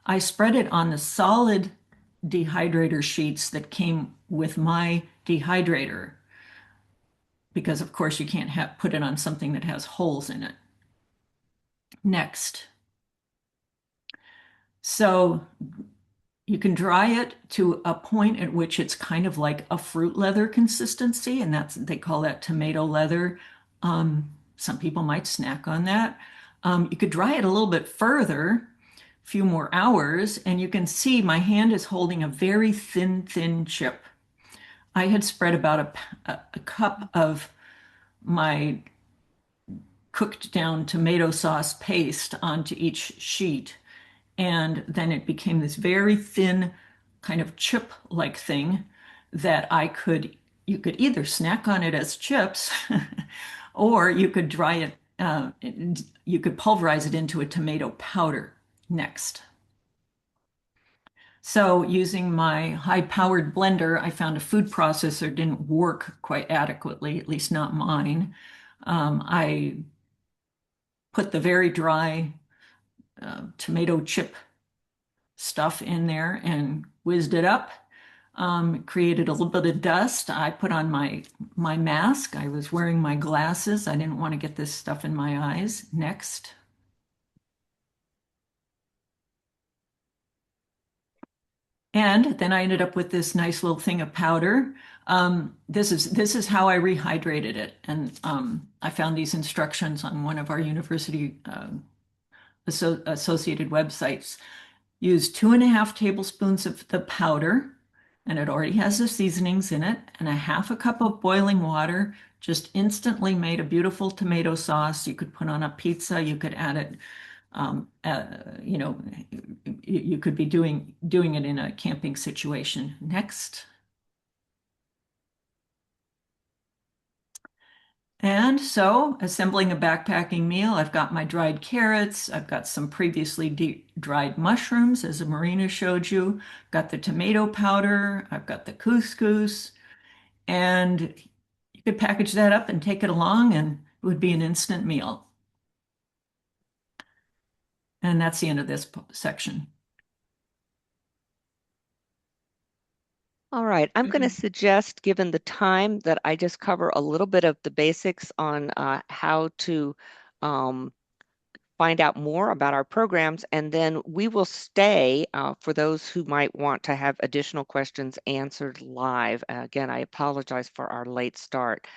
I spread it on the solid dehydrator sheets that came with my dehydrator because, of course, you can't put it on something that has holes in it. Next. So you can dry it to a point at which it's kind of like a fruit leather consistency, and they call that tomato leather. Some people might snack on that. You could dry it a little bit further, a few more hours, and you can see my hand is holding a very thin, thin chip. I had spread about a cup of my cooked down tomato sauce paste onto each sheet. And then it became this very thin, kind of chip-like thing that you could either snack on it as chips, or you could dry it, you could pulverize it into a tomato powder next. So using my high-powered blender, I found a food processor didn't work quite adequately, at least not mine. I put the very dry tomato chip stuff in there and whizzed it up. Created a little bit of dust. I put on my mask. I was wearing my glasses. I didn't want to get this stuff in my eyes. Next. And then I ended up with this nice little thing of powder. This is how I rehydrated it. And I found these instructions on one of our university associated websites. Use 2.5 tablespoons of the powder, and it already has the seasonings in it, and a half a cup of boiling water. Just instantly made a beautiful tomato sauce. You could put on a pizza. You could add it. You know, you could be doing it in a camping situation. Next. And so, assembling a backpacking meal, I've got my dried carrots, I've got some previously dried mushrooms, as Marina showed you, got the tomato powder, I've got the couscous, and you could package that up and take it along, and it would be an instant meal. And that's the end of this section. All right, I'm going to suggest, given the time, that I just cover a little bit of the basics on how to find out more about our programs, and then we will stay for those who might want to have additional questions answered live. Again, I apologize for our late start.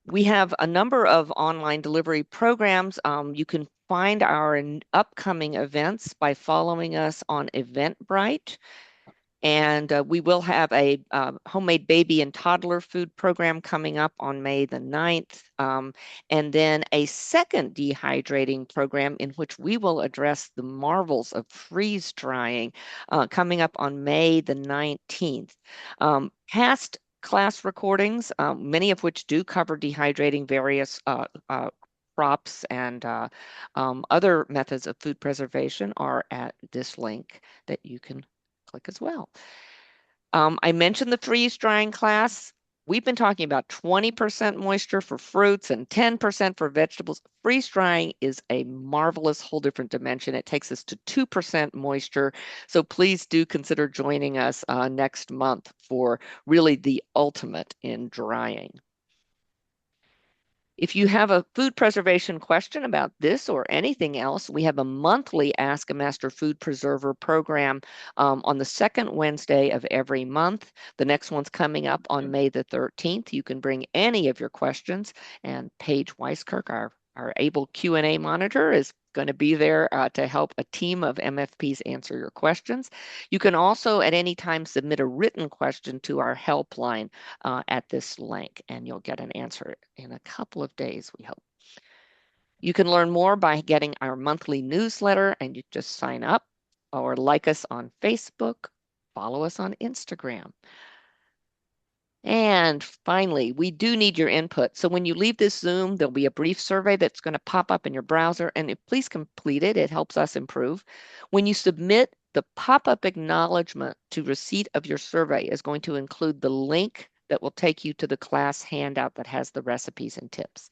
We have a number of online delivery programs. You can find our upcoming events by following us on Eventbrite. And we will have a homemade baby and toddler food program coming up on May the 9th. And then a second dehydrating program in which we will address the marvels of freeze drying coming up on May the 19th. Past class recordings, many of which do cover dehydrating various crops and other methods of food preservation, are at this link that you can click as well. I mentioned the freeze drying class. We've been talking about 20% moisture for fruits and 10% for vegetables. Freeze drying is a marvelous whole different dimension. It takes us to 2% moisture. So please do consider joining us next month for really the ultimate in drying. If you have a food preservation question about this or anything else, we have a monthly Ask a Master Food Preserver program on the second Wednesday of every month. The next one's coming up on May the 13th. You can bring any of your questions, and Paige Weiskirk, our able Q&A monitor, is going to be there to help a team of MFPs answer your questions. You can also at any time submit a written question to our helpline at this link, and you'll get an answer in a couple of days, we hope. You can learn more by getting our monthly newsletter, and you just sign up or like us on Facebook, follow us on Instagram. And finally, we do need your input. So when you leave this Zoom, there'll be a brief survey that's going to pop up in your browser, and please complete it. It helps us improve. When you submit The pop-up acknowledgement to receipt of your survey is going to include the link that will take you to the class handout that has the recipes and tips.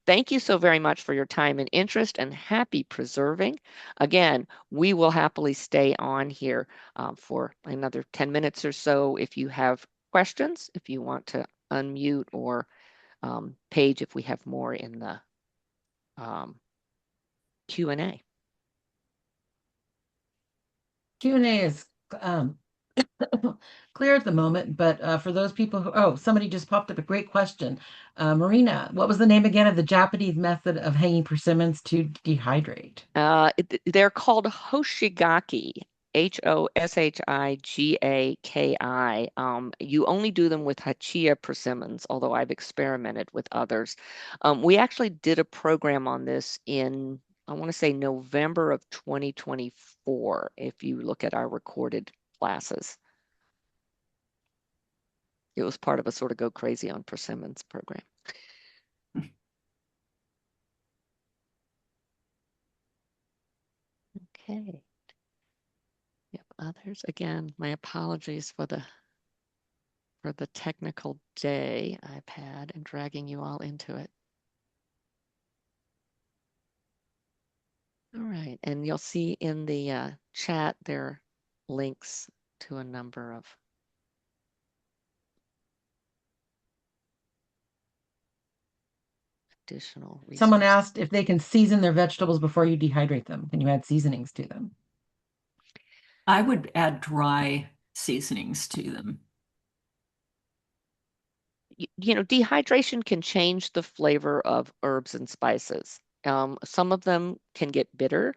Thank you so very much for your time and interest, and happy preserving. Again, we will happily stay on here for another 10 minutes or so if you have questions, if you want to unmute, or Paige if we have more in the Q&A. Q&A is clear at the moment, but for those people who, oh, somebody just popped up a great question. Marina, what was the name again of the Japanese method of hanging persimmons to dehydrate? They're called hoshigaki, Hoshigaki. You only do them with hachia persimmons, although I've experimented with others. We actually did a program on this in, I want to say, November of 2024, if you look at our recorded classes. It was part of a sort of Go Crazy on Persimmons program. Okay. Yep, others. Again, my apologies for the technical day I've had and dragging you all into it. All right, and you'll see in the chat there are links to a number of additional Someone resources. asked if they can season their vegetables before you dehydrate them. Can you add seasonings to them? I would add dry seasonings to them. You know, dehydration can change the flavor of herbs and spices. Some of them can get bitter.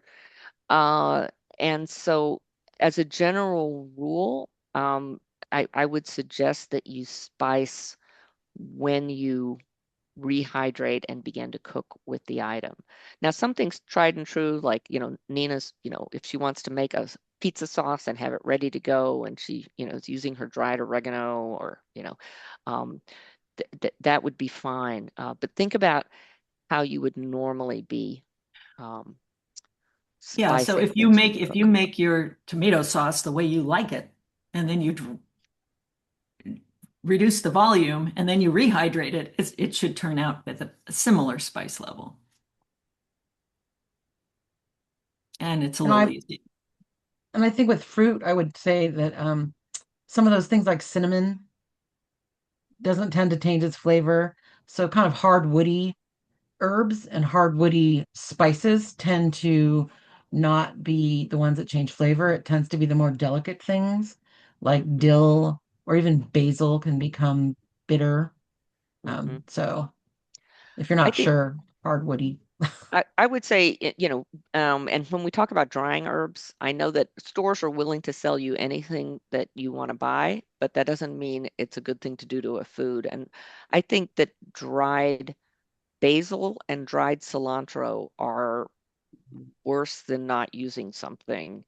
Uh, and so, as a general rule, I would suggest that you spice when you rehydrate and begin to cook with the item. Now, something's tried and true, like, Nina's, if she wants to make a pizza sauce and have it ready to go, and she, is using her dried oregano, or, um, that would be fine. But think about how you would normally be Yeah, so spicing things when you if you cook. make your tomato sauce the way you like it, and then you reduce the volume, and then you rehydrate it, it should turn out with a similar spice level. And it's a And little I easy. and I think with fruit, I would say that some of those things like cinnamon doesn't tend to taint its flavor. So kind of hard woody herbs and hard woody spices tend to not be the ones that change flavor. It tends to be the more delicate things like dill or even basil can become bitter. Mm-hmm. So if you're I not think sure, hard woody. I would say, and when we talk about drying herbs, I know that stores are willing to sell you anything that you want to buy, but that doesn't mean it's a good thing to do to a food. And I think that dried basil and dried cilantro are worse than not using something.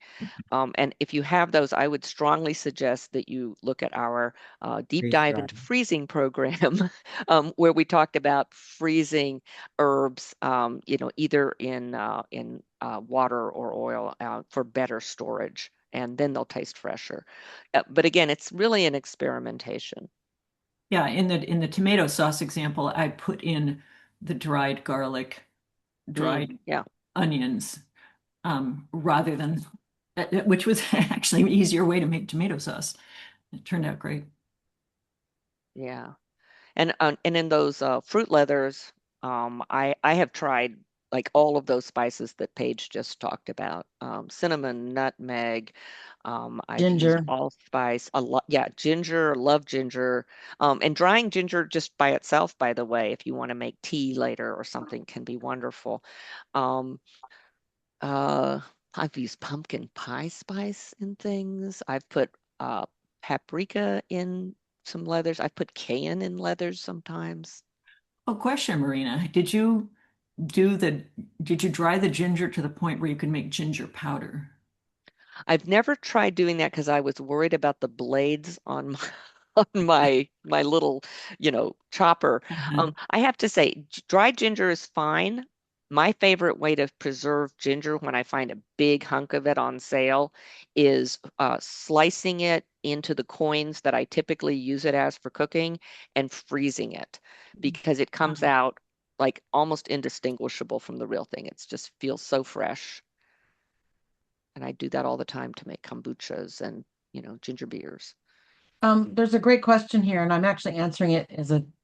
And if you have those, I would strongly suggest that you look at our deep Freeze dive dry. into freezing program, where we talked about freezing herbs, either in water or oil for better storage, and then they'll taste fresher. But again, it's really an experimentation. Yeah, in the tomato sauce example, I put in the dried garlic, dried Yeah, onions, rather than, which was actually an easier way to make tomato sauce. It turned out great. yeah. And in those fruit leathers, I have tried like all of those spices that Paige just talked about. Cinnamon, nutmeg. I've used Ginger. allspice a lot. Yeah, ginger. Love ginger. And drying ginger just by itself, by the way, if you want to make tea later or something, can be wonderful. Um, uh, I've used pumpkin pie spice in things. I've put paprika in some leathers. I've put cayenne in leathers sometimes. Oh, question, Marina. Do the did you dry the ginger to the point where you can make ginger powder? I've never tried doing that because I was worried about the blades on my on my little, chopper. Uh-huh. I have to say, dried ginger is fine. My favorite way to preserve ginger when I find a big hunk of it on sale is slicing it into the coins that I typically use it as for cooking and freezing it because it comes out like almost indistinguishable from the real thing. It just feels so fresh. And I do that all the time to make kombuchas and, ginger beers. There's a great question here, and I'm actually answering it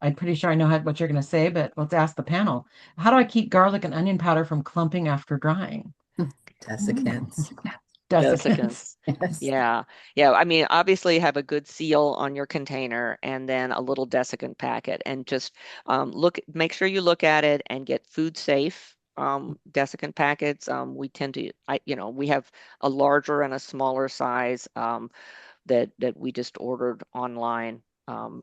I'm pretty sure I know what you're going to say, but let's ask the panel. How do I keep garlic and onion powder from clumping after drying? Desiccants. Desiccants. Desiccants. Yes. Yeah. Yeah. I mean, obviously have a good seal on your container and then a little desiccant packet and just make sure you look at it and get food safe desiccant packets. We tend to, we have a larger and a smaller size that we just ordered online.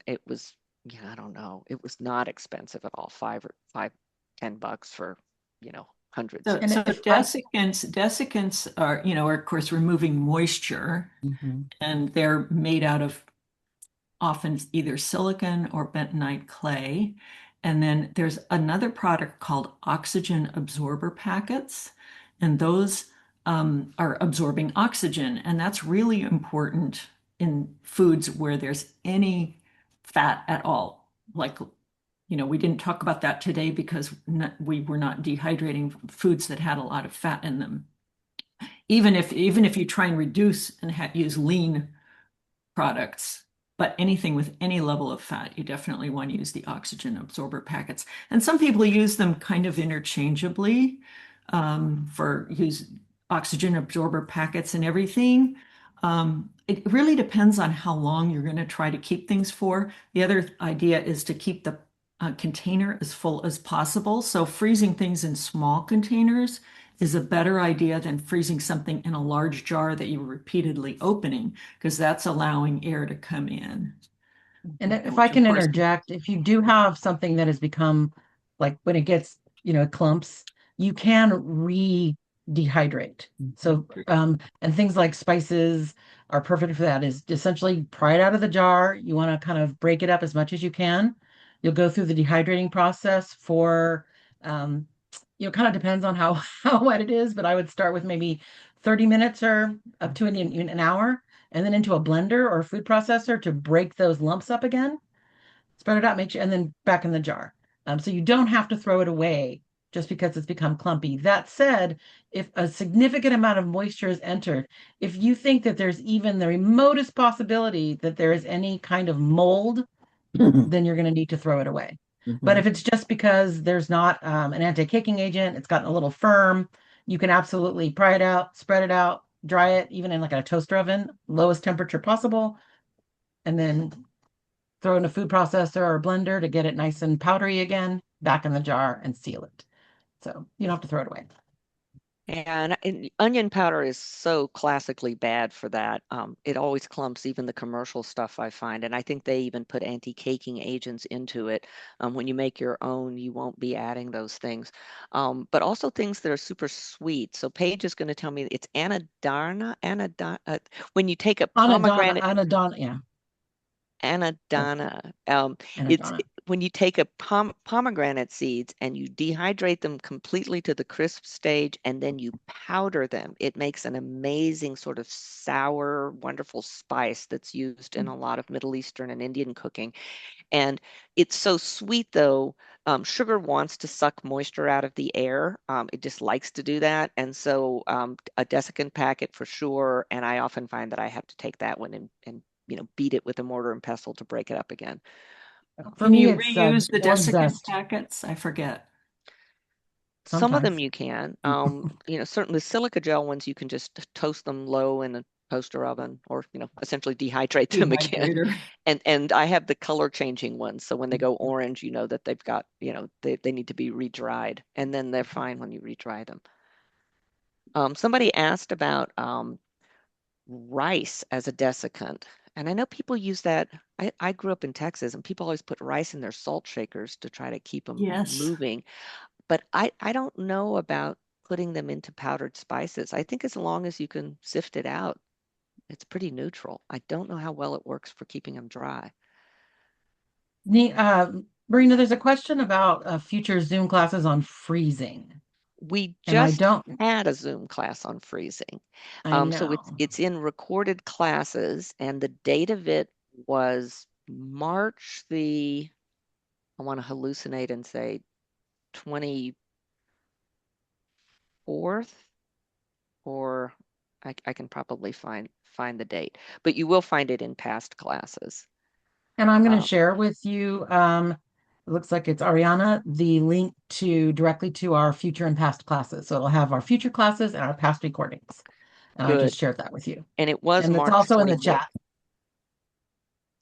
It was, yeah, I don't know. It was not expensive at all. $5 or $10 for, hundreds. So, And so if I desiccants are of course removing moisture, Mhm. and they're made out of often either silicon or bentonite clay. And then there's another product called oxygen absorber packets, and those are absorbing oxygen, and that's really important in foods where there's any fat at all. Like, we didn't talk about that today because we were not dehydrating foods that had a lot of fat in them. Even if you try and reduce and use lean products, but anything with any level of fat, you definitely want to use the oxygen absorber packets. And some people use them kind of interchangeably for use oxygen absorber packets and everything. It really depends on how long you're going to try to keep things for. The other idea is to keep the container as full as possible. So freezing things in small containers is a better idea than freezing something in a large jar that you're repeatedly opening, because that's allowing air to come in. And if I Which of can course, interject, if you do have something that has become like when it gets, clumps, you can re-dehydrate. So, and things like spices are perfect for that. Is essentially pry it out of the jar. You want to kind of break it up as much as you can. You'll go through the dehydrating process for, kind of depends on how how wet it is, but I would start with maybe 30 minutes or up to an hour and then into a blender or a food processor to break those lumps up again. Spread it out, make sure, and then back in the jar. So you don't have to throw it away just because it's become clumpy. That said, if a significant amount of moisture is entered, if you think that there's even the remotest possibility that there is any kind of mold, then you're going to need to throw it away. But Mhm. if it's just because there's not an anti-caking agent, it's gotten a little firm, you can absolutely pry it out, spread it out, dry it, even in like a toaster oven, lowest temperature possible, and then throw in a food processor or a blender to get it nice and powdery again, back in the jar and seal it. So you don't have to throw it away. And onion powder is so classically bad for that. It always clumps even the commercial stuff I find. And I think they even put anti-caking agents into it. When you make your own, you won't be adding those things. But also things that are super sweet. So Paige is going to tell me it's when you take a Anadonna, pomegranate anadonna, yeah, Anadana. It's anadonna. when you take a pomegranate seeds and you dehydrate them completely to the crisp stage and then you powder them. It makes an amazing sort of sour, wonderful spice that's used in a lot of Middle Eastern and Indian cooking. And it's so sweet though. Sugar wants to suck moisture out of the air. It just likes to do that. And so a desiccant packet for sure. And I often find that I have to take that one and beat it with a mortar and pestle to break it up again. For can me, you it's reuse the orange desiccant zest packets? I forget. Some of them sometimes. you can. Certainly silica gel ones, you can just toast them low in a toaster oven or, essentially dehydrate them again. Dehydrator. And I have the color changing ones. So when they go orange, you know that they've got, they need to be re-dried and then they're fine when you re-dry them. Somebody asked about rice as a desiccant. And I know people use that. I grew up in Texas and people always put rice in their salt shakers to try to keep them Yes. moving. But I don't know about putting them into powdered spices. I think as long as you can sift it out, it's pretty neutral. I don't know how well it works for keeping them dry. Marina, there's a question about future Zoom classes on freezing. We And I just don't, had a Zoom class on freezing. I So know. it's in recorded classes, and the date of it was March I want to hallucinate and say 24th, or I can probably find the date, but you will find it in past classes. And I'm going to Um, share with you, it looks like it's Ariana, the link to directly to our future and past classes. So it'll have our future classes and our past recordings. And I just Good. shared that with you. And it was And it's March also in the 24th. chat.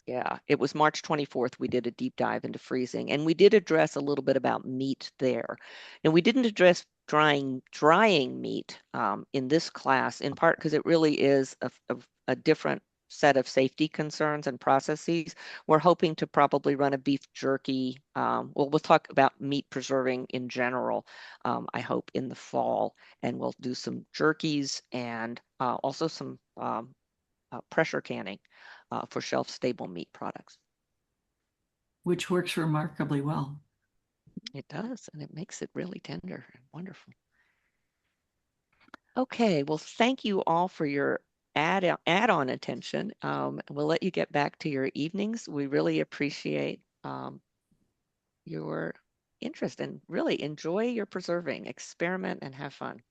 Yeah, it was March 24th. We did a deep dive into freezing, and we did address a little bit about meat there. And we didn't address drying meat in this class, in part because it really is a different set of safety concerns and processes. We're hoping to probably run a beef jerky. Well, we'll talk about meat preserving in general, I hope, in the fall, and we'll do some jerkies and also some pressure canning for shelf-stable meat products. which works remarkably well. It does, and it makes it really tender and wonderful. Okay, well, thank you all for your add-on attention. We'll let you get back to your evenings. We really appreciate your interest and really enjoy your preserving, experiment, and have fun.